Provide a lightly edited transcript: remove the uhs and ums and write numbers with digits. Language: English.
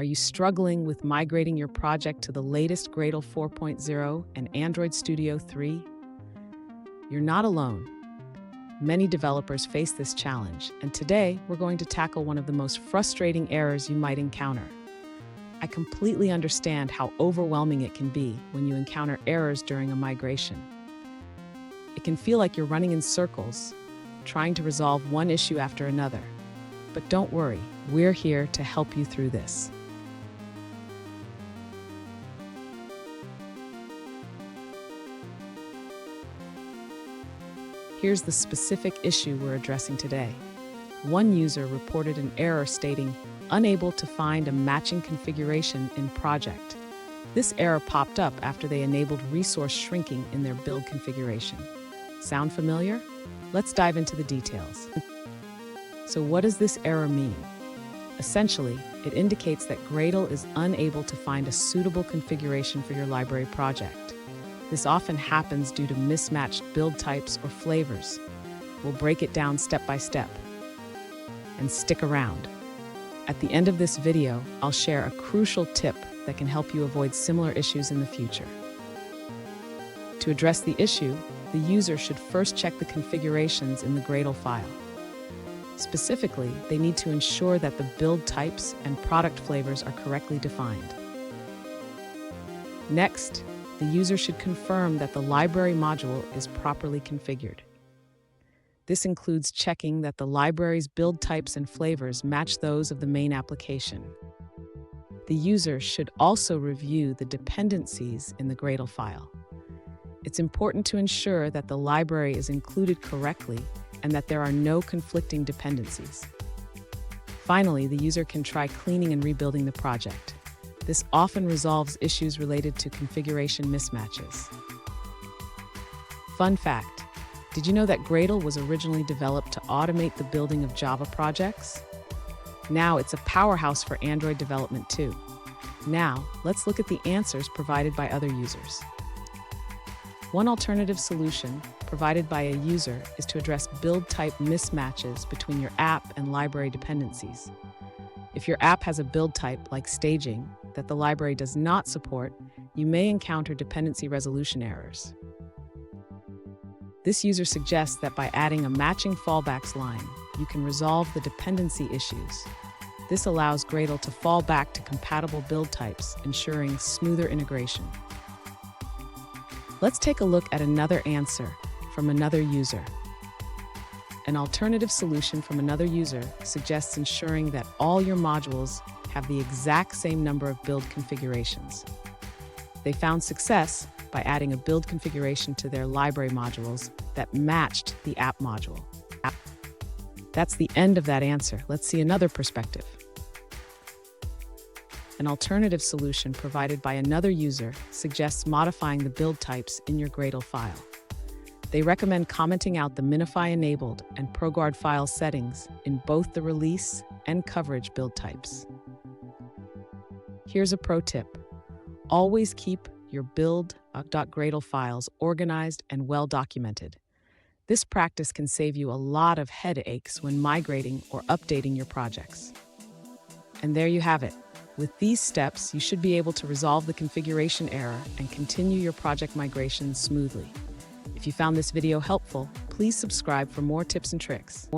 Are you struggling with migrating your project to the latest Gradle 4.0 and Android Studio 3? You're not alone. Many developers face this challenge, and today we're going to tackle one of the most frustrating errors you might encounter. I completely understand how overwhelming it can be when you encounter errors during a migration. It can feel like you're running in circles, trying to resolve one issue after another. But don't worry, we're here to help you through this. Here's the specific issue we're addressing today. One user reported an error stating, "Unable to find a matching configuration in project." This error popped up after they enabled resource shrinking in their build configuration. Sound familiar? Let's dive into the details. So what does this error mean? Essentially, it indicates that Gradle is unable to find a suitable configuration for your library project. This often happens due to mismatched build types or flavors. We'll break it down step by step. And stick around. At the end of this video, I'll share a crucial tip that can help you avoid similar issues in the future. To address the issue, the user should first check the configurations in the Gradle file. Specifically, they need to ensure that the build types and product flavors are correctly defined. Next, the user should confirm that the library module is properly configured. This includes checking that the library's build types and flavors match those of the main application. The user should also review the dependencies in the Gradle file. It's important to ensure that the library is included correctly and that there are no conflicting dependencies. Finally, the user can try cleaning and rebuilding the project. This often resolves issues related to configuration mismatches. Fun fact, did you know that Gradle was originally developed to automate the building of Java projects? Now it's a powerhouse for Android development too. Now, let's look at the answers provided by other users. One alternative solution provided by a user is to address build type mismatches between your app and library dependencies. If your app has a build type, like staging, that the library does not support, you may encounter dependency resolution errors. This user suggests that by adding a matching fallbacks line, you can resolve the dependency issues. This allows Gradle to fall back to compatible build types, ensuring smoother integration. Let's take a look at another answer from another user. An alternative solution from another user suggests ensuring that all your modules have the exact same number of build configurations. They found success by adding a build configuration to their library modules that matched the app module. That's the end of that answer. Let's see another perspective. An alternative solution provided by another user suggests modifying the build types in your Gradle file. They recommend commenting out the Minify enabled and ProGuard file settings in both the release and coverage build types. Here's a pro tip. Always keep your build.gradle files organized and well documented. This practice can save you a lot of headaches when migrating or updating your projects. And there you have it. With these steps, you should be able to resolve the configuration error and continue your project migration smoothly. If you found this video helpful, please subscribe for more tips and tricks.